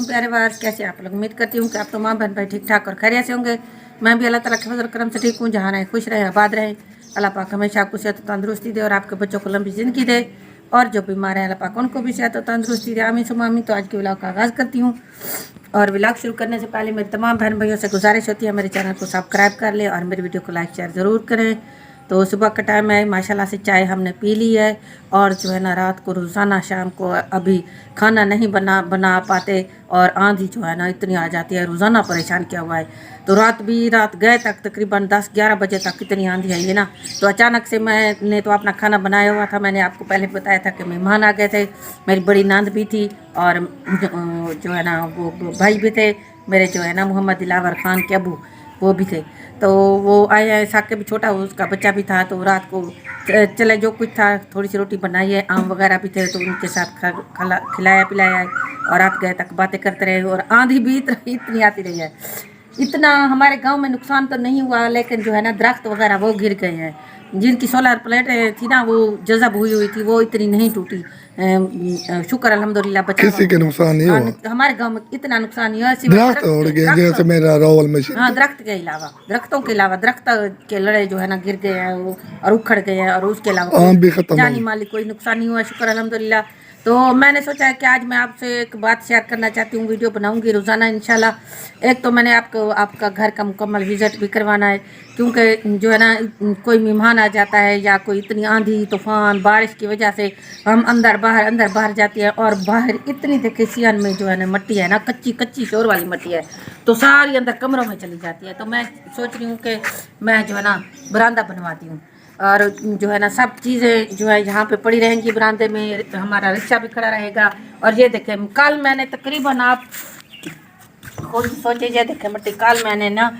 प्यारे वार्स, कैसे आप लोग। उम्मीद करती हूँ कि आप तमाम बहन भाई ठीक ठाक और खैरियत से होंगे। मैं भी अल्लाह ताला के फजल करम से ठीक हूँ। जहाँ रहें खुश रहें, आबाद रहें। अल्लाह पाक हमेशा आपको सेहत और तंदुरुस्ती दे और आपके बच्चों को लंबी ज़िंदगी दे, और जो बीमार हैं अल्लाह पाक उनको भी सेहत और तंदुरुस्ती दे। आमीन सुम्मा आमीन। तो आज के व्लॉग का आगाज़ करती हूँ, और व्लॉग शुरू करने से पहले मेरी तमाम बहन भाइयों से गुजारिश होती है मेरे चैनल को सब्सक्राइब कर लें और मेरी वीडियो को लाइक शेयर ज़रूर करें। तो सुबह का टाइम है, माशाल्लाह से चाय हमने पी ली है, और जो है ना रात को रोज़ाना शाम को अभी खाना नहीं बना पाते, और आंधी जो है ना इतनी आ जाती है, रोज़ाना परेशान किया हुआ है। तो रात गए तक तकरीबन 10-11 बजे तक कितनी आंधी आई है ना। तो अचानक से मैंने तो अपना खाना बनाया हुआ था। मैंने आपको पहले बताया था कि मेहमान आ गए थे, मेरी बड़ी नंद भी थी, और जो है ना वो भाई भी थे मेरे, जो है ना मोहम्मद दिलावर खान के अबू, वो भी थे। तो वो आए हैं, साके भी छोटा उसका बच्चा भी था। तो रात को चले जो कुछ था, थोड़ी सी रोटी बनाई है, आम वगैरह भी थे तो उनके साथ खिलाया पिलाया है, और रात गए तक बातें करते रहे। और आंधी भी इतनी आती रही है। इतना हमारे गांव में नुकसान तो नहीं हुआ, लेकिन जो है ना दरख्त वगैरह वो गिर गए हैं। जिनकी सोलर प्लेटें थी ना वो जज़ब हुई थी, वो इतनी नहीं टूटी। शुक्र अल्हम्दुलिल्लाह बचा। किसी के नुकसान नहीं हुआ हमारे गांव में इतना नुकसान नहीं हुआ। दरख्त उड़ गए जैसे मेरा रोवल में। हाँ, दरख्तों के अलावा दरख्त के लड़े जो है ना गिर गए हैं वो, और उखड़ गए हैं, और उसके अलावा आम भी खत्म जानी माली कोई नुकसान नहीं हुआ, शुक्र अल्हम्दुलिल्लाह। तो मैंने सोचा है कि आज मैं आपसे एक बात शेयर करना चाहती हूँ, वीडियो बनाऊंगी रोज़ाना इंशाल्लाह। एक तो मैंने आपका घर का मुकम्मल विज़िट भी करवाना है, क्योंकि जो है ना कोई मेहमान आ जाता है, या कोई इतनी आंधी तूफान बारिश की वजह से हम अंदर बाहर जाती है, और बाहर इतनी देखिए सियान में जो है ना मिट्टी है ना, कच्ची शोर वाली मिट्टी है, तो सारी अंदर कमरों में चली जाती है। तो मैं सोच रही हूँ कि मैं जो है ना बरामदा बनवाती हूँ, और जो है ना सब चीज़ें जो है यहाँ पे पड़ी रहेंगी बरामदे में। हमारा रिक्शा भी खड़ा रहेगा। और ये देखें, कल मैंने तकरीबन आप खुद सोचिए, देखें मिट्टी, कल मैंने ना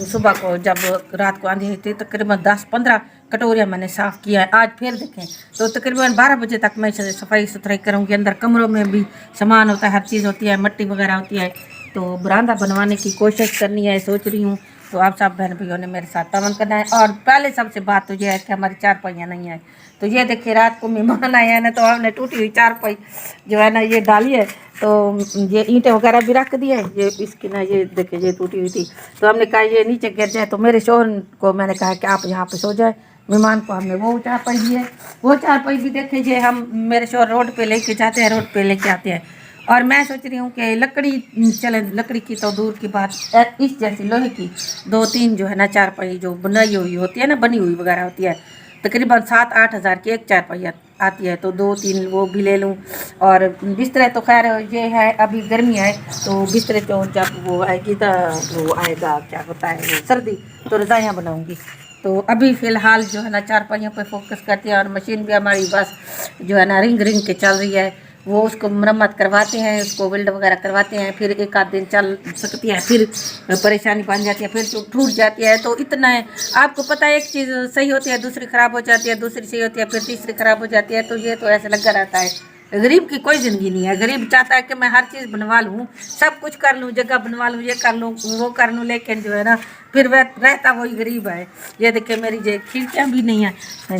सुबह को जब रात को आंधी थी तकरीबन 10-15 कटोरियाँ मैंने साफ़ किया है। आज फिर देखें तो तकरीबन 12 बजे तक मैं सफाई सुथराई करूँगी। अंदर कमरों में भी सामान होता है, हर चीज़ होती है, मिट्टी वगैरह होती है। तो बरामदा बनवाने की कोशिश करनी है, सोच रही हूँ। तो आप सब बहन भाइयों ने मेरे साथ तावन करना है। और पहले सबसे बात तो ये है कि हमारी चारपाइयाँ नहीं है। तो ये देखिए रात को मेहमान आए हैं ना, तो हमने टूटी हुई चारपाई जो है ना ये डाली है। तो ये ईंटें वगैरह भी रख दी है, ये इसकी ना ये देखिए ये टूटी हुई थी। तो हमने कहा ये नीचे गिर जाए, तो मेरे शोहर को मैंने कहा कि आप यहाँ पे सो जाए। मेहमान को हमने वो चारपाई दी है, वो चारपाई भी देखिए हम मेरे शोहर रोड पे लेके जाते हैं, रोड पे लेके आते हैं। और मैं सोच रही हूँ कि लकड़ी चले, लकड़ी की तो दूर की बात, इस जैसी लोहे की 2-3 जो है ना चारपाई जो बनाई हुई होती है ना, बनी हुई वगैरह होती है, तकरीबन 7-8 हज़ार की एक चारपाई आती है। तो 2-3 वो भी ले लूँ। और बिस्तरे तो खैर ये है, अभी गर्मी है तो बिस्तरे तो जब वो आएगी तो वो आएगा, क्या होता है वो सर्दी, तो रज़ाइयाँ बनाऊँगी। तो अभी फ़िलहाल जो है ना चारपाइयों पे फोकस करती है। और मशीन भी हमारी बस जो है ना रिंग के चल रही है, वो उसको मरम्मत करवाते हैं, उसको वेल्ड वगैरह करवाते हैं, फिर एक आध दिन चल सकती है, फिर परेशानी बन जाती है, फिर तो टूट जाती है। तो इतना है, आपको पता है, एक चीज़ सही होती है दूसरी ख़राब हो जाती है, दूसरी सही होती है फिर तीसरी ख़राब हो जाती है। तो ये तो ऐसे लगा रहता है। गरीब की कोई ज़िंदगी नहीं है। गरीब चाहता है कि मैं हर चीज़ बनवा लूँ, सब कुछ कर लूँ, जगह बनवा लूँ, ये कर लूँ वो कर लूँ, लेकिन जो है ना फिर वह रहता वही गरीब है। ये देखिए मेरी ये खिड़कियाँ भी नहीं है,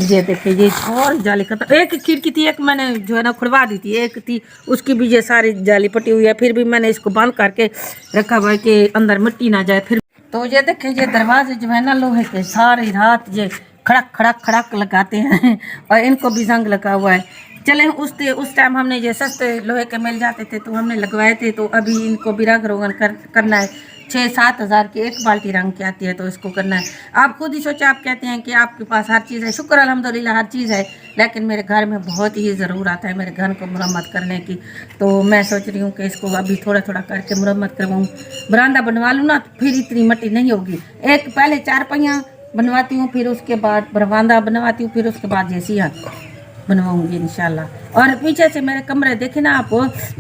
ये देखिए ये और जाली खत्म, एक खिड़की थी, एक मैंने जो है ना खुलवा दी थी, एक थी उसकी भी ये सारी जाली पटी हुई है, फिर भी मैंने इसको बंद करके रखा हुआ है कि अंदर मिट्टी ना जाए। फिर तो ये देखिए ये दरवाजे जो है ना लोहे के, सारी रात ये खड़क लगाते हैं, और इनको भी जंग लगा हुआ है। चले उस टाइम हमने ये सस्ते लोहे के मिल जाते थे तो हमने लगवाए थे। तो अभी इनको भी रंग रोगन करना है। 6-7 हज़ार की एक बाल्टी रंग की आती है, तो इसको करना है। आप खुद ही सोचे, आप कहते हैं कि आपके पास हर चीज़ है, शुक्र अल्हम्दुलिल्लाह हर चीज़ है, लेकिन मेरे घर में बहुत ही ज़रूरत है मेरे घर को मुरम्मत करने की। तो मैं सोच रही हूँ कि इसको अभी थोड़ा करके मुरम्मत करवाऊँ, बरामदा बनवा लूँ ना, तो फिर इतनी मिट्टी नहीं होगी। एक पहले चारपाइयाँ बनवाती हूँ, फिर उसके बाद बरामदा बनवाती हूँ, फिर उसके बाद जैसियाँ बनवाऊंगी इंशाल्लाह। और पीछे से मेरे कमरे देखे ना आप,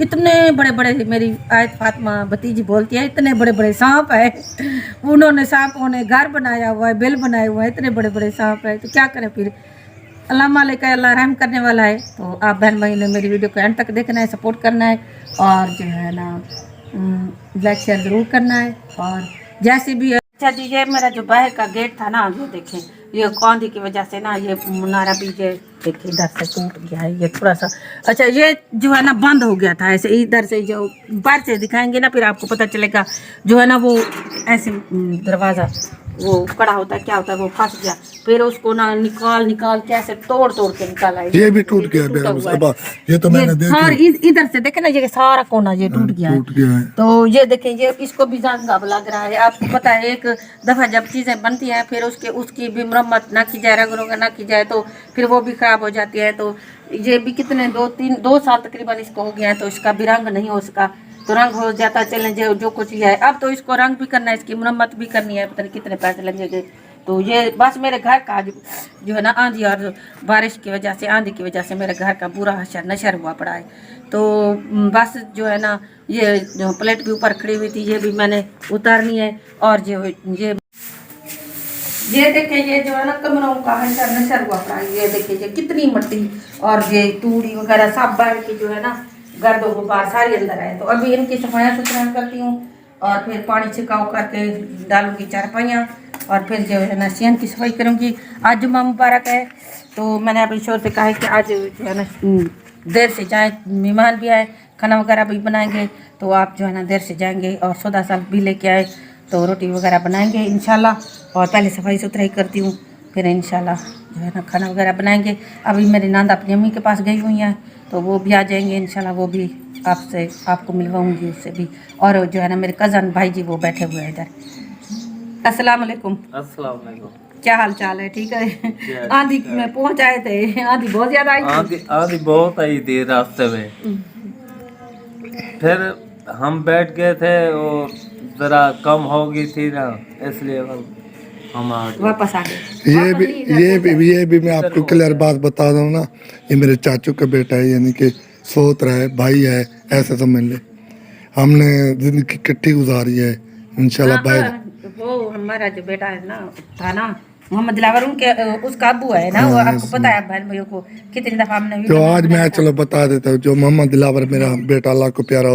इतने बड़े, मेरी आयत फातिमा भतीजी बोलती है इतने बड़े सांप है। उन्होंने सांपों ने घर बनाया हुआ है, बिल बनाया हुआ है, इतने बड़े लाइक है। तो क्या करें फिर, अल्लाह मालिक है, अल्लाह रहम करने वाला है। तो आप बहन भाई ने मेरी वीडियो को एंड तक देखना है, सपोर्ट करना है, और जो है ना लाइक शेयर ज़रूर करना है। और जैसे भी अच्छा जी, ये मेरा जो बाहर का गेट था ना, ये देखें ये आंधी की वजह से ना ये मुनारा भी ये देखिए इधर से टूट गया है ये थोड़ा सा। अच्छा ये जो है ना बंद हो गया था ऐसे, इधर से जो बाहर से दिखाएंगे ना फिर आपको पता चलेगा। जो है ना वो ऐसे दरवाज़ा वो कड़ा होता है, क्या होता है, वो फंस गया, फिर उसको ना निकाल के ऐसे तोड़ के निकाला है। ये भी टूट गया बेगम साहबा, ये तो मैंने देखा। हाँ इधर से देखे ना ये सारा कोना ये टूट गया है। तो ये देखें ये इसको भी जंग लग रहा है। आपको पता है एक दफ़ा जब चीज़ें बनती हैं फिर उसकी भी मरम्मत ना की जाए, रंग रोगन ना की जाए तो फिर वो भी ख़राब हो जाती है। तो ये भी कितने 2 साल तकरीबन इसको हो गया है, तो इसका भी रंग नहीं हो सका, तो रंग हो जाता चलें जो कुछ है। अब तो इसको रंग भी करना है, इसकी मरम्मत भी करनी है, पता नहीं कितने पैसे लगेंगे। तो ये बस मेरे घर का जो है ना आंधी और बारिश की वजह से, आंधी की वजह से मेरे घर का बुरा नशर हुआ पड़ा है। तो बस जो है ना ये जो प्लेट भी ऊपर खड़ी हुई थी ये भी मैंने उतारनी है। और ये देखिए ये जो है ना कमरों का नशर हुआ पड़ा है। ये देखिए ये कितनी मिट्टी और ये तूड़ी वगैरह सब बैठ के जो है ना गर्द गुबार सारी अंदर है। तो अभी इनकी सफाइयाँ सुथराई करती हूँ और फिर पानी छिड़काव करके डालूंगी चारपाइयाँ और फिर जो है ना सियन की सफाई करूँगी। आज जुम्मा मुबारक है, तो मैंने अपने शोर से कहा है कि आज जो है ना देर से जाएँ, मेहमान भी आए, खाना वगैरह भी बनाएंगे, तो आप जो है ना देर से जाएंगे और सौदा साल भी लेके आए, तो रोटी वगैरह बनाएंगे इंशाल्लाह। और पहले सफाई सुथराई करती हूँ फिर इंशाल्लाह जो है ना खाना वगैरह बनाएंगे। अभी मेरी नांद अपनी अम्मी के पास गई हुई हैं, तो वो भी आ जाएंगे इंशाल्लाह, वो भी आपको मिलवाऊंगी उससे भी। और जो है ना मेरे कज़न भाई जी वो बैठे हुए हैं इधर। अस्सलाम वालेकुम। अस्सलाम वालेकुम। क्या हाल चाल है? ठीक है। आंधी में पहुंच आए थे, आंधी बहुत ज़्यादा आई थी। आंधी बहुत आई थी रास्ते में, फिर हम बैठ गए थे, वो जरा कम हो गई थी ना, इसलिए हम वापस आ गए। ये भी मैं आपको क्लियर बात बता दूं ना, ये मेरे चाचू का बेटा है, यानी कि सोतरा है, भाई है, ऐसे समझ ले। हमने जिंदगी इकट्ठी गुजारी है इंशाल्लाह। भाई वो हमारा जो बेटा है ना था ना मोहम्मद दिलावर, उनके उसका अब्बू है ना, वो आपको पता है बहन भाइयों को कितनी दफा हमने तो आज मैं चलो बता देता हूँ, जो मोहम्मद दिलावर मेरा बेटा अल्लाह को प्यारा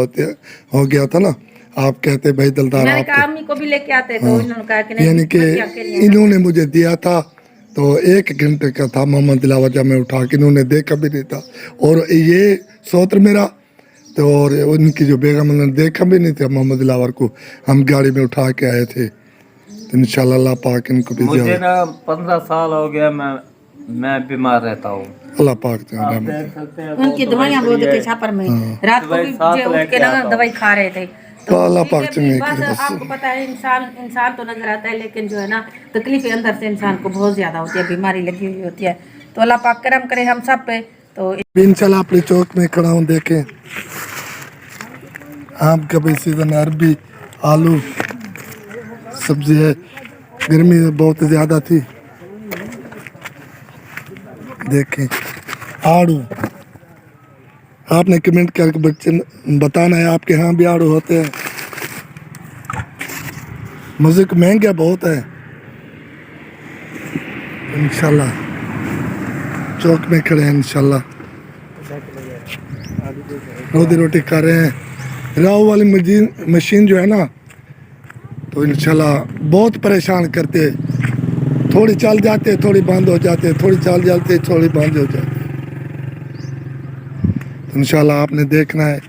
हो गया था ना, आप कहते भाई दिलदार, मैंने कहा अम्मी को भी लेके आते, तो इन्होंने कहा कि नहीं, यानी कि इन्होंने मुझे दिया था, तो 1 घंटे का था मोहम्मद दिलावर, जब मैं उठा के इन्होंने देखा भी नहीं था। और ये सोत्र मेरा, तो और उनकी जो बेगम ने देखा भी नहीं था मोहम्मद दिलावर को, हम गाड़ी में उठा के आए थे। तो इंशाल्लाह अल्लाह पाक इनको भी मुझे ना 15 साल हो गया, मैं बीमार रहता हूँ। अल्लाह पाक उनकी दवाइयाँ बहुत थे छापर में, रात को भी उठ के ना दवाई खा रहे थे। तो अल्लाह पाक चंगे बस आपको पता है इंसान तो नजर आता है, लेकिन जो है ना तकलीफें अंदर से इंसान को बहुत ज्यादा होती है, बीमारी लगी हुई होती है। तो अल्लाह पाक करम करे हम सब पे। तो इंशाल्लाह अपने चौक में खड़ा हूँ, देखें आम का भी सीजन, अरबी, आलू सब्जी है। गर्मी बहुत ज़्यादा थी, देखें आड़ू। आपने कमेंट करके बच्चे बताना है आपके यहाँ भी आड़ू होते हैं। मज़े महंगा बहुत है। इंशाल्लाह चौक में खड़े हैं, इंशाल्लाह रोटी खा रहे हैं। राव वाली मशीन जो है ना, तो इंशाल्लाह बहुत परेशान करते, थोड़ी चल जाते थोड़ी बंद हो जाते, थोड़ी चल जाते थोड़ी बंद हो जाते। इंशाल्लाह आपने देखना है